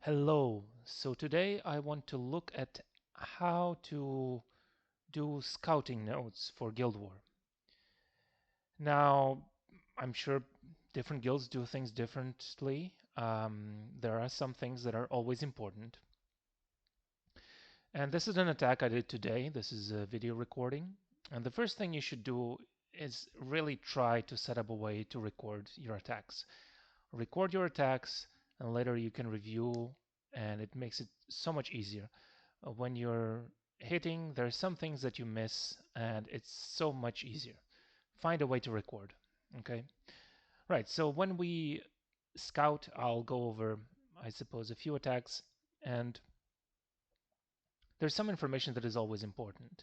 Hello. So today I want to look at how to do scouting nodes for Guild War. Now, I'm sure different guilds do things differently. There are some things that are always important. And this is an attack I did today. This is a video recording. And the first thing you should do is really try to set up a way to record your attacks. Record your attacks, and later you can review, and it makes it so much easier. When you're hitting, there are some things that you miss, and it's so much easier. Find a way to record. Okay, right. So when we scout, I'll go over, I suppose, a few attacks, and there's some information that is always important.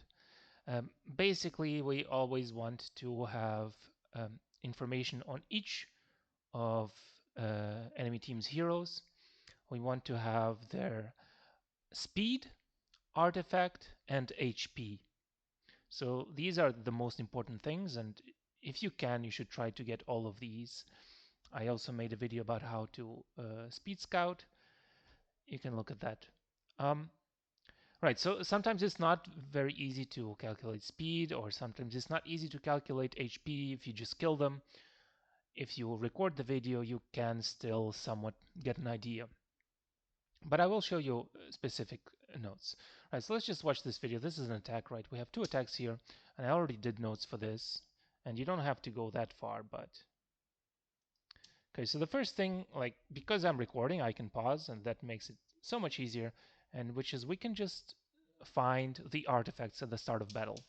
Basically, we always want to have information on each of enemy team's heroes. We want to have their speed, artifact, and HP. So these are the most important things, and if you can, you should try to get all of these. I also made a video about how to speed scout. You can look at that. Um, right, so sometimes it's not very easy to calculate speed, or sometimes it's not easy to calculate HP if you just kill them. If you record the video, you can still somewhat get an idea. But I will show you specific notes. All right, so let's just watch this video. This is an attack, right? We have two attacks here, and I already did notes for this, and you don't have to go that far, but... Okay, so the first thing, like, because I'm recording, I can pause, and that makes it so much easier, and which is we can just find the artifacts at the start of battle.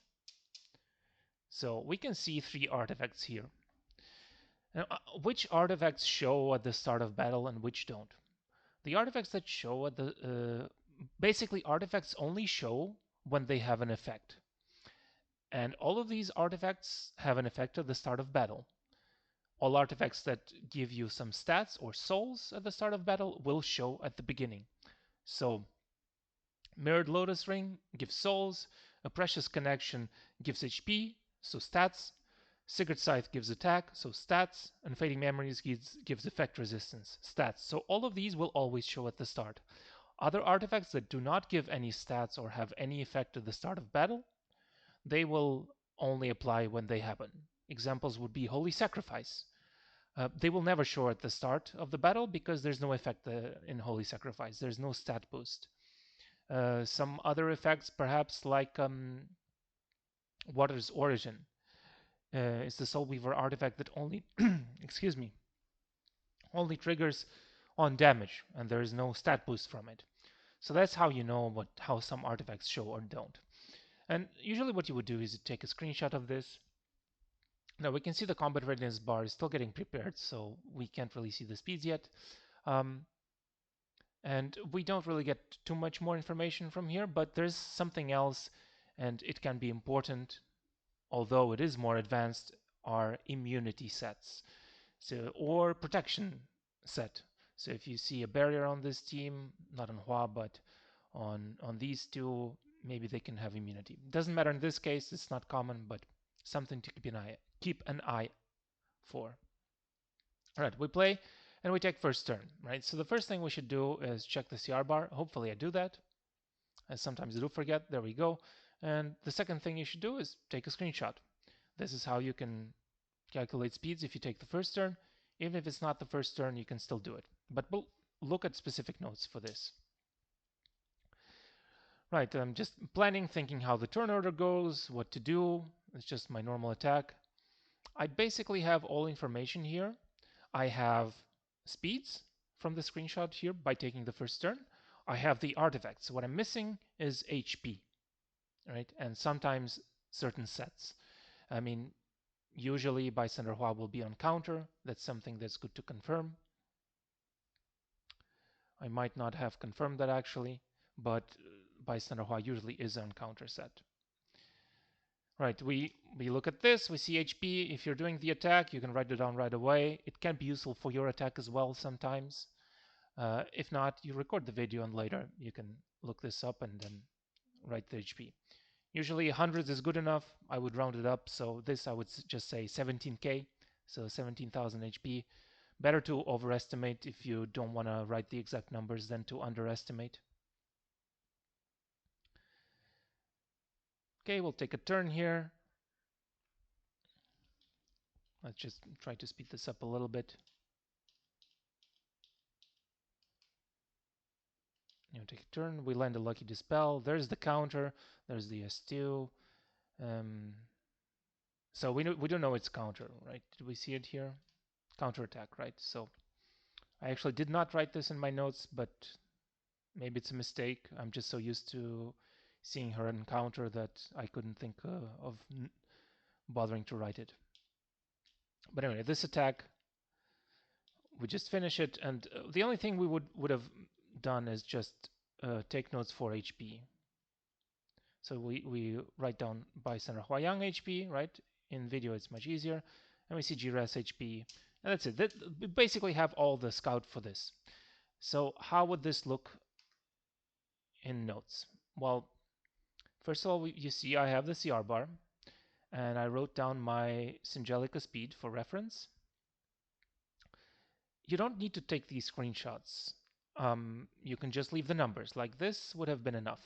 So we can see 3 artifacts here. Now, which artifacts show at the start of battle and which don't? The artifacts that show at the basically artifacts only show when they have an effect. And all of these artifacts have an effect at the start of battle. All artifacts that give you some stats or souls at the start of battle will show at the beginning. So Mirrored Lotus Ring gives souls, a Precious Connection gives HP, so stats, Sigurd Scythe gives attack, so stats, and Fading Memories gives effect resistance, stats. So all of these will always show at the start. Other artifacts that do not give any stats or have any effect at the start of battle, they will only apply when they happen. Examples would be Holy Sacrifice. They will never show at the start of the battle because there's no effect in Holy Sacrifice. There's no stat boost. Some other effects, perhaps like Water's Origin. It's the Soul Weaver artifact that only, excuse me, only triggers on damage, and there is no stat boost from it. So that's how you know how some artifacts show or don't. And usually what you would do is you take a screenshot of this. Now we can see the combat readiness bar is still getting prepared, so we can't really see the speeds yet. Um, and we don't really get too much more information from here, but there's something else, and it can be important, although it is more advanced, are immunity sets. So, or protection set. So if you see a barrier on this team, not on Hua, but on these two, maybe they can have immunity. Doesn't matter in this case, it's not common, but something to keep an eye for. All right, we play and we take first turn, right? So the first thing we should do is check the CR bar. Hopefully I do that. And sometimes I do forget. There we go. And the second thing you should do is take a screenshot. This is how you can calculate speeds if you take the first turn. Even if it's not the first turn, you can still do it. But we'll look at specific notes for this. Right, I'm just planning, thinking how the turn order goes, what to do. It's just my normal attack. I basically have all information here. I have speeds from the screenshot here by taking the first turn. I have the artifacts. What I'm missing is HP, right? And sometimes certain sets. I mean, usually Bystander Hua will be on counter. That's something that's good to confirm. I might not have confirmed that actually, but Bystander Hua usually is on counter set. Right, we look at this, we see HP. If you're doing the attack, you can write it down right away. It can be useful for your attack as well sometimes. If not, you record the video and later you can look this up and then write the HP. Usually hundreds is good enough. I would round it up, so this I would just say 17k, so 17,000 HP. Better to overestimate if you don't want to write the exact numbers than to underestimate. Okay, we'll take a turn here. Let's just try to speed this up a little bit. Take a turn. We land a Lucky Dispel. There's the counter. There's the S2. So we don't know it's counter, right? Did we see it here? Counter attack, right? So I actually did not write this in my notes, but maybe it's a mistake. I'm just so used to seeing her encounter that I couldn't think of bothering to write it. But anyway, this attack, we just finish it, and the only thing we would have done is just take notes for HP. So we write down Bai Center Huayang HP, right? In video it's much easier. And we see GRAS HP. And that's it. We basically have all the scout for this. So how would this look in notes? Well, first of all, you see I have the CR bar. And I wrote down my Syngelica speed for reference. You don't need to take these screenshots. You can just leave the numbers. Like this would have been enough.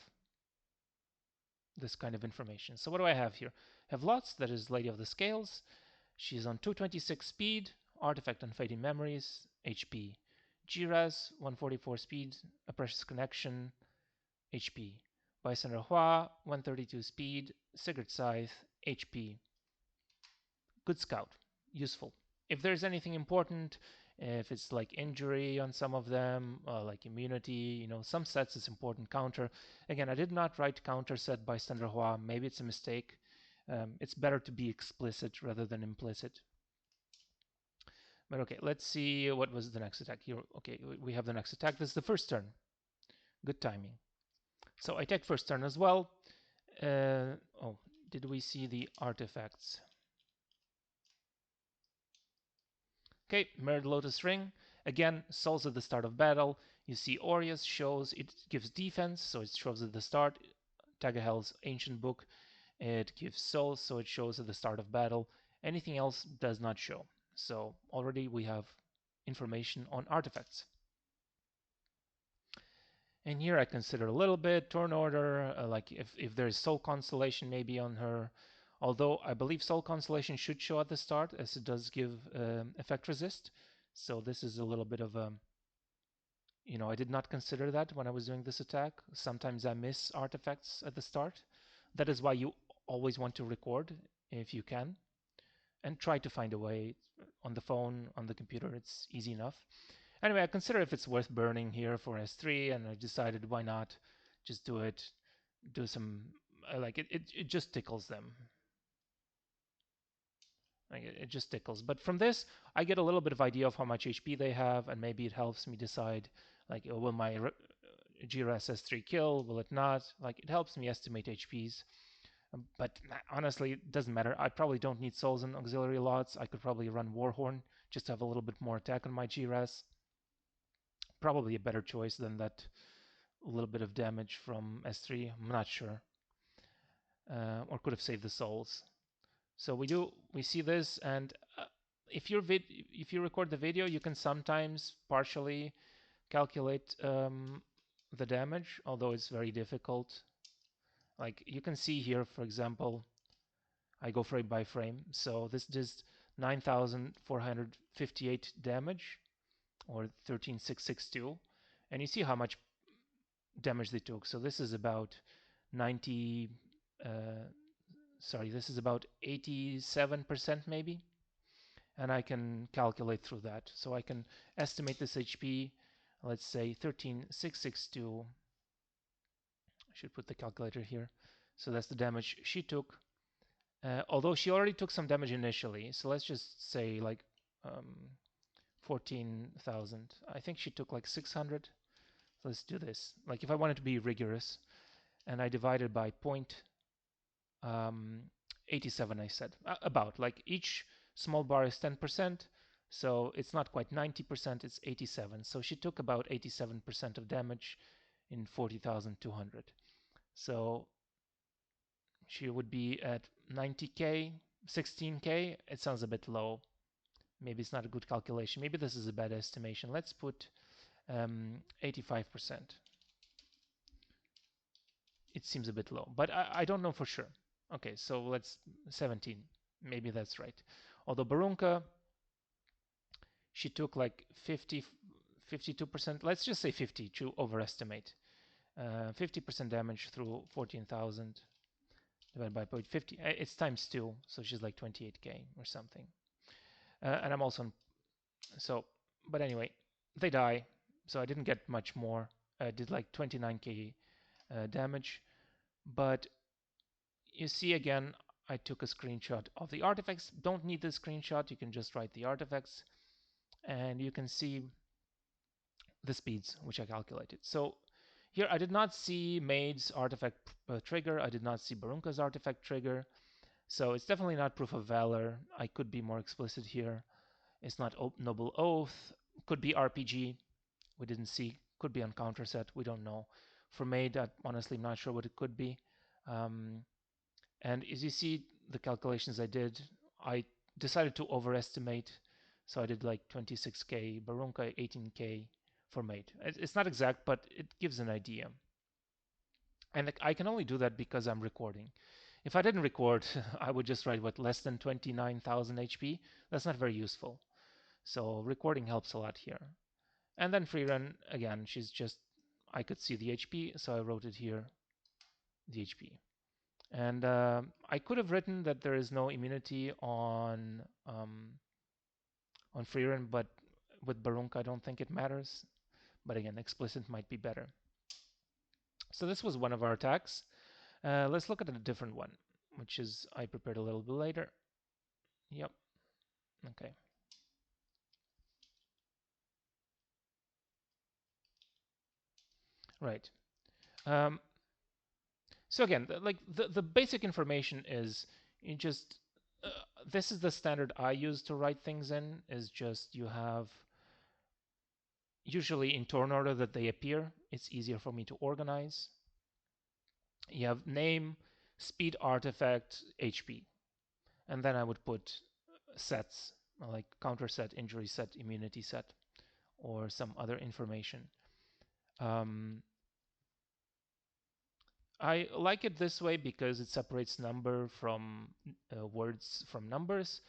This kind of information. So what do I have here? I have Lots, that is Lady of the Scales. She's on 226 speed, Artifact on Fading Memories, HP. GRAS, 144 speed, A Precious Connection, HP. Bison Hua, 132 speed, Sigurd Scythe, HP. Good scout, useful. If there's anything important, if it's like injury on some of them, like immunity, some sets is important. Counter. Again, I did not write counter set by Hua. Maybe it's a mistake. It's better to be explicit rather than implicit. But okay, let's see what was the next attack here. Okay, we have the next attack. This is the first turn. Good timing. So I take first turn as well. Oh, did we see the artifacts? Okay, Mirrored Lotus Ring. Again, souls at the start of battle. You see Aureus shows, it gives defense, so it shows at the start. Tagahel's Ancient Book, it gives souls, so it shows at the start of battle. Anything else does not show. So already we have information on artifacts. And here I consider a little bit turn order, like if there is Soul Constellation maybe on her. Although I believe Soul Constellation should show at the start, as it does give effect resist. So this is a little bit of a, I did not consider that when I was doing this attack. Sometimes I miss artifacts at the start. That is why you always want to record if you can. And try to find a way on the phone, on the computer, it's easy enough. Anyway, I consider if it's worth burning here for S3, and I decided why not just do it, do some, like it just tickles them. Like it just tickles. But from this, I get a little bit of idea of how much HP they have, and maybe it helps me decide, like, will my GRAS S3 kill? Will it not? Like, it helps me estimate HPs. But honestly, it doesn't matter. I probably don't need souls and auxiliary lots. I could probably run Warhorn just to have a little bit more attack on my GRAS. Probably a better choice than that little bit of damage from S3. I'm not sure. Or could have saved the souls. So we see this, and if you record the video, you can sometimes partially calculate the damage, although it's very difficult. Like you can see here, for example, I go frame by frame. So this is 9,458 damage, or 13,662, and you see how much damage they took. So this is about 90. This is about 87% maybe, and I can calculate through that. So I can estimate this HP. Let's say 13,662. I should put the calculator here. So that's the damage she took. Although she already took some damage initially, so let's just say like 14,000. I think she took like 600. So let's do this. Like if I wanted to be rigorous, and I divided by 0.87, I said about, like each small bar is 10%, so it's not quite 90%, it's 87. So she took about 87% of damage in 40,200. So she would be at 90k, 16k. It sounds a bit low. Maybe it's not a good calculation. Maybe this is a bad estimation. Let's put 85%. It seems a bit low, but I don't know for sure. Okay, so let's 17. Maybe that's right. Although Barunka, she took like 52%. Let's just say 50 to overestimate. 50% damage through 14,000 divided by 0.50. It's times 2, so she's like 28k or something. And I'm also so, but anyway, they die. So I didn't get much more. I did like 29k damage, but you see again, I took a screenshot of the artifacts. Don't need the screenshot. You can just write the artifacts, and you can see the speeds which I calculated. So here I did not see Maid's artifact trigger. I did not see Barunka's artifact trigger. So it's definitely not Proof of Valor. I could be more explicit here. It's not Noble Oath. Could be RPG. We didn't see. Could be on counter set. We don't know. For Maid, honestly, I'm not sure what it could be. And as you see, the calculations I did, I decided to overestimate. So I did like 26k, Barunka 18k for Maid. It's not exact, but it gives an idea. And I can only do that because I'm recording. If I didn't record, I would just write what, less than 29,000 HP. That's not very useful. So recording helps a lot here. And then free run, again, she's just, I could see the HP, so I wrote it here, the HP. And I could have written that there is no immunity on free run, but with Barunka, I don't think it matters. But again, explicit might be better. So this was one of our attacks. Let's look at a different one, which is I prepared a little bit later. Yep. Okay. Right. So again, like the basic information is you just this is the standard I use to write things in. Is just you have usually in turn order that they appear. It's easier for me to organize. You have name, speed, artifact, HP, and then I would put sets like counter set, injury set, immunity set, or some other information. I like it this way because it separates number from words from numbers,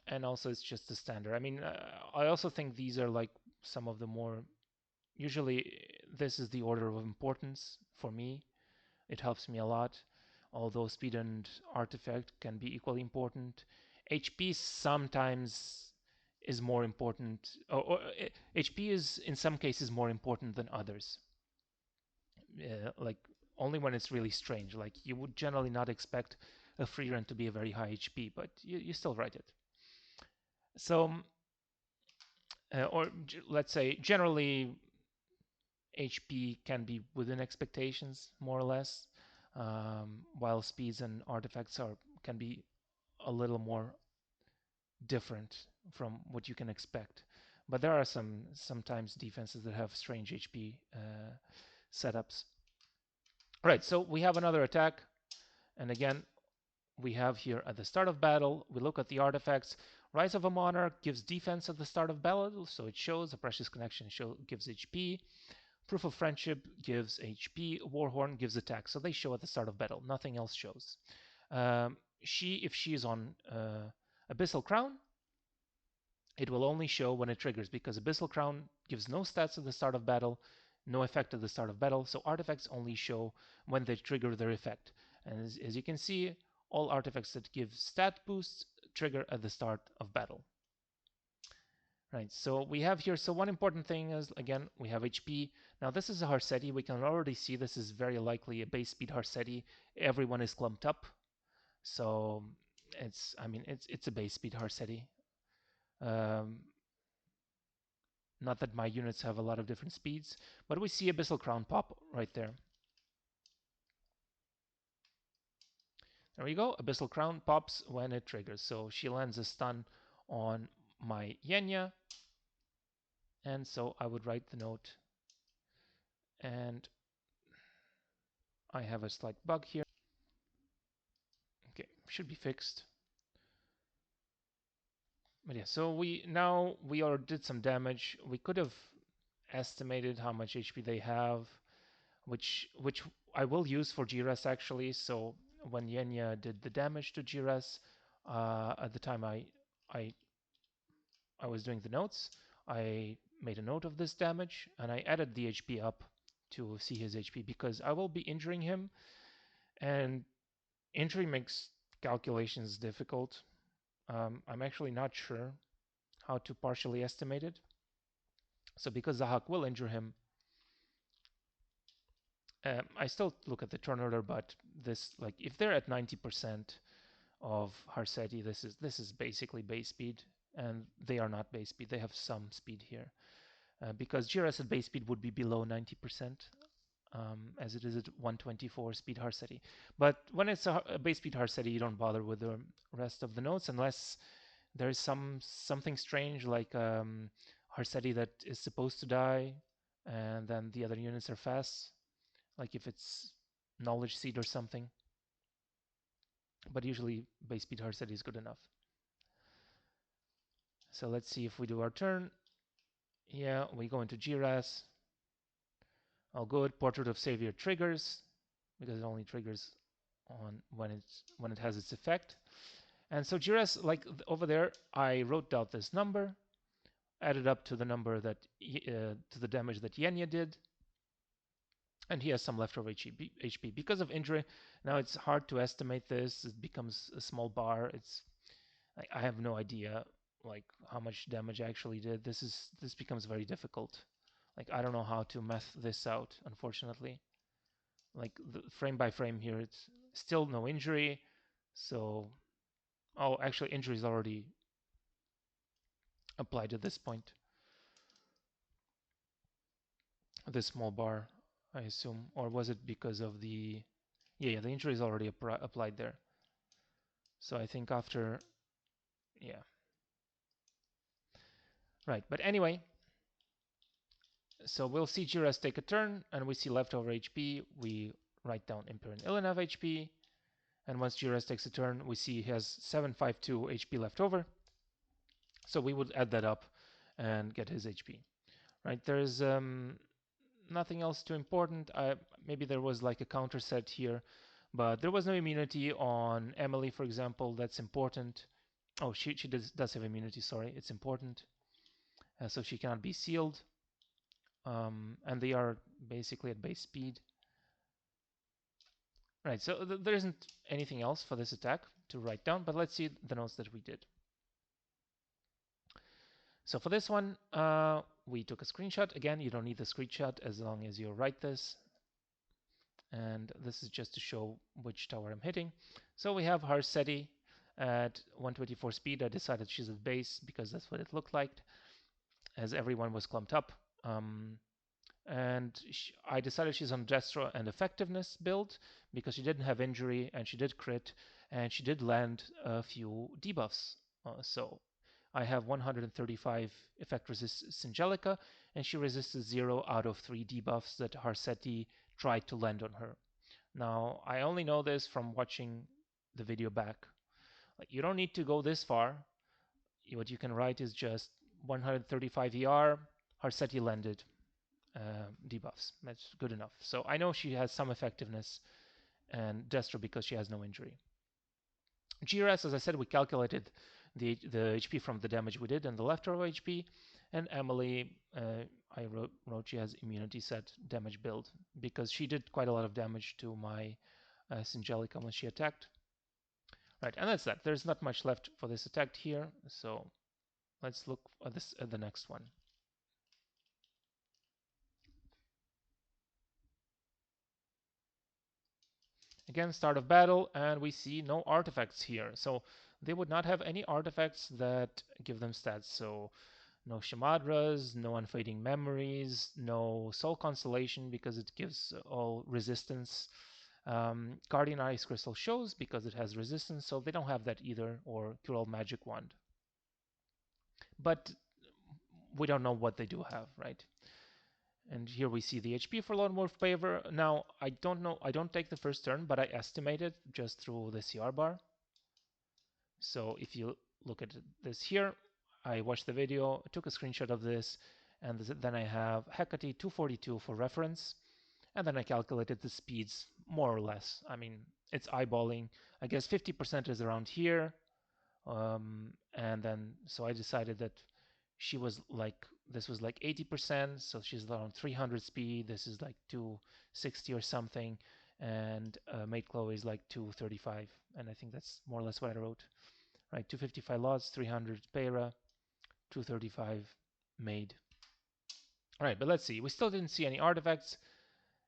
and also it's just the standard. I mean, I also think these are like some of the more, usually this is the order of importance for me. It helps me a lot, although speed and artifact can be equally important. HP sometimes is more important, or HP is in some cases more important than others. Like only when it's really strange. Like you would generally not expect a free run to be a very high HP, but you still write it. So, or let's say generally HP can be within expectations more or less, while speeds and artifacts can be a little more different from what you can expect. But there are sometimes defenses that have strange HP setups. Right, so we have another attack, and again, we have here at the start of battle, we look at the artifacts. Rise of a Monarch gives defense at the start of battle, so it shows. A Precious Connection gives HP. Proof of Friendship gives HP. Warhorn gives attack, so they show at the start of battle. Nothing else shows. If she is on Abyssal Crown, it will only show when it triggers, because Abyssal Crown gives no stats at the start of battle, no effect at the start of battle, so artifacts only show when they trigger their effect. And as you can see, all artifacts that give stat boosts trigger at the start of battle. Right, so we have here, so one important thing is, again, we have HP. Now this is a Harsetti. We can already see this is very likely a base speed Harsetti. Everyone is clumped up. So it's a base speed Harsetti. Not that my units have a lot of different speeds, but we see Abyssal Crown pop right there. There we go. Abyssal Crown pops when it triggers. So she lands a stun on my Yenya. And so I would write the note. And I have a slight bug here. Okay, should be fixed. But yeah, so we already did some damage. We could have estimated how much HP they have, which I will use for GRS actually. So when Yenya did the damage to GRS, at the time I I was doing the notes, I made a note of this damage and I added the HP up to see his HP because I will be injuring him, and injury makes calculations difficult. I'm actually not sure how to partially estimate it. So because Zahak will injure him, I still look at the turn order, but this, like, if they're at 90% of Harseti, this is basically base speed, and they are not base speed. They have some speed here, because GRS at base speed would be below 90%, as it is at 124 speed Harseti. But when it's a base speed Harseti, you don't bother with the rest of the notes unless there's something strange like Harseti that is supposed to die, and then the other units are fast, like if it's knowledge seed or something. But usually base speed Harseti is good enough. So let's see if we do our turn. Yeah, we go into GRAS. All good. Portrait of Savior triggers because it only triggers on when it has its effect. And so GRAS, like over there, I wrote down this number, added up to the number that to the damage that Yenya did, and he has some leftover HP. Because of injury, now it's hard to estimate this. It becomes a small bar. It's I have no idea like how much damage I actually did. This becomes very difficult. Like I don't know how to math this out, unfortunately. Like the frame by frame here, it's still no injury. So, oh, actually injury is already applied at this point. This small bar, I assume, or was it because of the? Yeah, the injury is already applied there. So I think after, yeah, right. But anyway, so we'll see GRS take a turn, and we see leftover HP. We write down Imperial Illinev HP, and once GRS takes a turn, we see he has 752 HP left over. So we would add that up and get his HP. Right? There's nothing else too important. Maybe there was like a counter set here, but there was no immunity on Emily, for example. That's important. Oh, she does have immunity. Sorry, it's important. So she cannot be sealed. And they are basically at base speed. Right, so there isn't anything else for this attack to write down, but let's see the notes that we did. So for this one, we took a screenshot. Again, you don't need the screenshot as long as you write this. And this is just to show which tower I'm hitting. So we have Harseti at 124 speed. I decided she's at base because that's what it looked like, as everyone was clumped up. And I decided she's on Destro and effectiveness build because she didn't have injury and she did crit and she did land a few debuffs. So I have 135 effect resist Singelica, and she resisted 0 out of 3 debuffs that Harseti tried to land on her. Now, I only know this from watching the video back. Like, you don't need to go this far. What you can write is just 135 ER, Harseti landed debuffs. That's good enough. So I know she has some effectiveness, and Destro because she has no injury. GRS, as I said, we calculated the HP from the damage we did and the leftover HP. And Emily, I wrote she has immunity set damage build because she did quite a lot of damage to my Singelica when she attacked. Right, and that's that. There's not much left for this attack here, so let's look at the next one. Again, start of battle, and we see no artifacts here. So they would not have any artifacts that give them stats. So no Shamadras, no Unfading Memories, no Soul Constellation because it gives all resistance. Guardian Ice Crystal shows because it has resistance, so they don't have that either, or Cure All Magic Wand. But we don't know what they do have, right? And here we see the HP for Lone Wolf Paver. Now, I don't know, I don't take the first turn, but I estimate it just through the CR bar. So if you look at this here, I watched the video, took a screenshot of this, and then I have Hecate 242 for reference, and then I calculated the speeds more or less. I mean, it's eyeballing. I guess 50% is around here, and then so I decided that she was like this was like 80%, so she's around 300 speed. This is like 260 or something, and Mate Chloe is like 235, and I think that's more or less what I wrote. Right, 255 LODS, 300 Para, 235 made. All right, but let's see. We still didn't see any artifacts,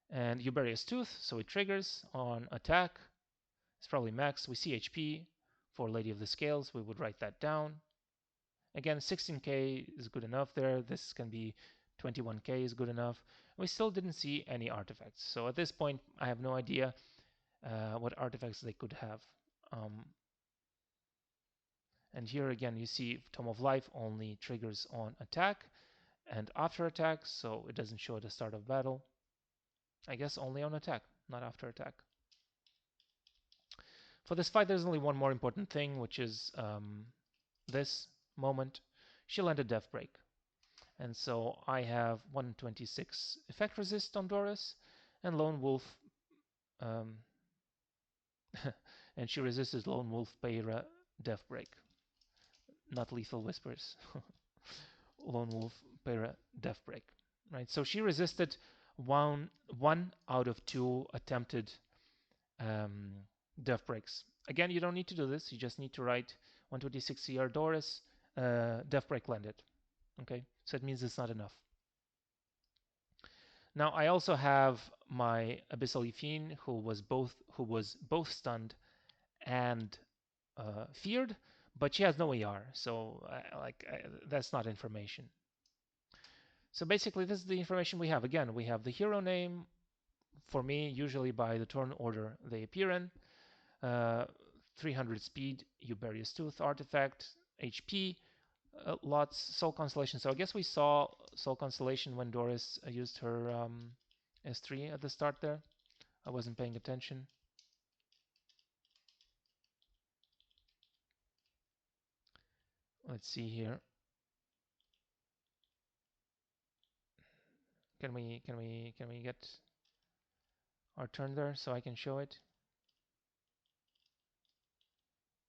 and Euberius Tooth, so it triggers on attack. It's probably max. We see HP for Lady of the Scales. We would write that down. Again, 16k is good enough there. This can be 21k is good enough. We still didn't see any artifacts. So at this point, I have no idea what artifacts they could have. And here again, you see Tome of Life only triggers on attack and after attack, so it doesn't show at the start of battle. I guess only on attack, not after attack. For this fight, there's only one more important thing, which is this moment. She landed Death Break. And so I have 126 effect resist on Doris, and Lone Wolf, and she resisted Lone Wolf Para Death Break, not Lethal Whispers. Lone Wolf Para Death Break, right? So she resisted one out of two attempted Death Breaks. Again, you don't need to do this. You just need to write 126 CR Doris, Death Break landed. Okay, so it means it's not enough. Now I also have my Abyssal Yefine, who was both stunned and feared, but she has no AR, so that's not information. So basically, this is the information we have. Again, we have the hero name, for me, usually by the turn order they appear in, 300 speed, Euberius Tooth artifact, HP, lots, Soul Constellation. So I guess we saw Soul Constellation when Doris used her S3 at the start there. I wasn't paying attention. Let's see here. Can we get our turn there so I can show it?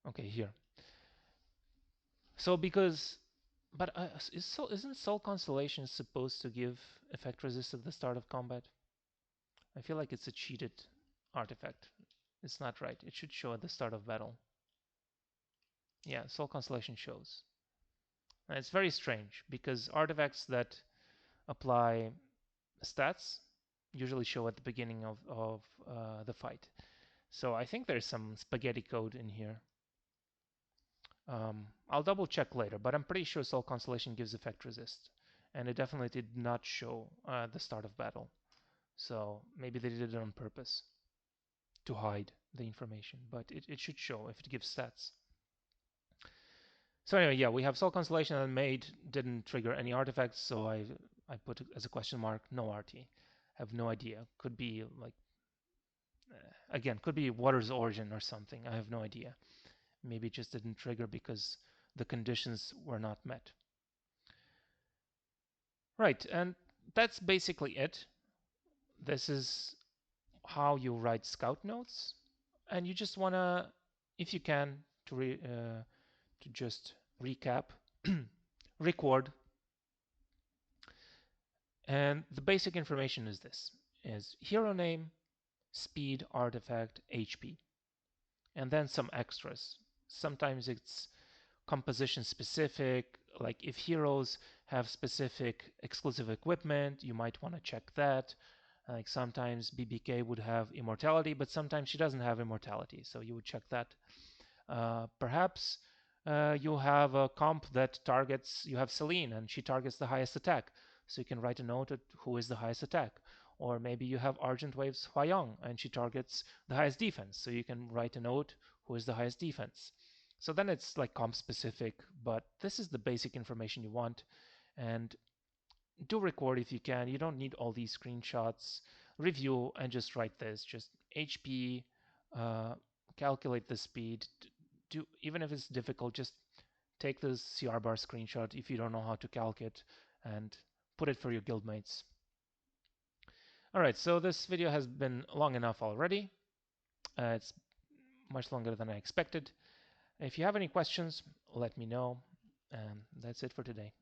Okay, here. So because, but isn't Soul Constellation supposed to give effect resist at the start of combat? I feel like it's a cheated artifact. It's not right. It should show at the start of battle. Yeah, Soul Constellation shows. And it's very strange because artifacts that apply stats usually show at the beginning of the fight. So I think there's some spaghetti code in here. I'll double check later, but I'm pretty sure Soul Constellation gives effect resist. And it definitely did not show the start of battle. So maybe they did it on purpose to hide the information, but it should show if it gives stats. So anyway, yeah, we have Soul Constellation and Made didn't trigger any artifacts, so I put it as a question mark, no RT. I have no idea. Could be like, again, could be Water's Origin or something. I have no idea. Maybe it just didn't trigger because the conditions were not met. Right, and that's basically it. This is how you write scout notes, and you just want to, if you can, to just recap, record, and the basic information is this: is hero name, speed, artifact, HP, and then some extras. Sometimes it's composition specific, like if heroes have specific exclusive equipment, you might want to check that. Like sometimes BBK would have immortality, but sometimes she doesn't have immortality, so you would check that. Perhaps you have a comp that targets, you have Celine and she targets the highest attack, so you can write a note at who is the highest attack. Or maybe you have Argent Waves Huayong and she targets the highest defense, so you can write a note who is the highest defense. So then it's like comp specific, but this is the basic information you want. And do record if you can. You don't need all these screenshots. Review and just write this. Just HP, calculate the speed. Do even if it's difficult, just take this CR bar screenshot if you don't know how to calc it, and put it for your guildmates. Alright, so this video has been long enough already. It's much longer than I expected. If you have any questions, let me know. That's it for today.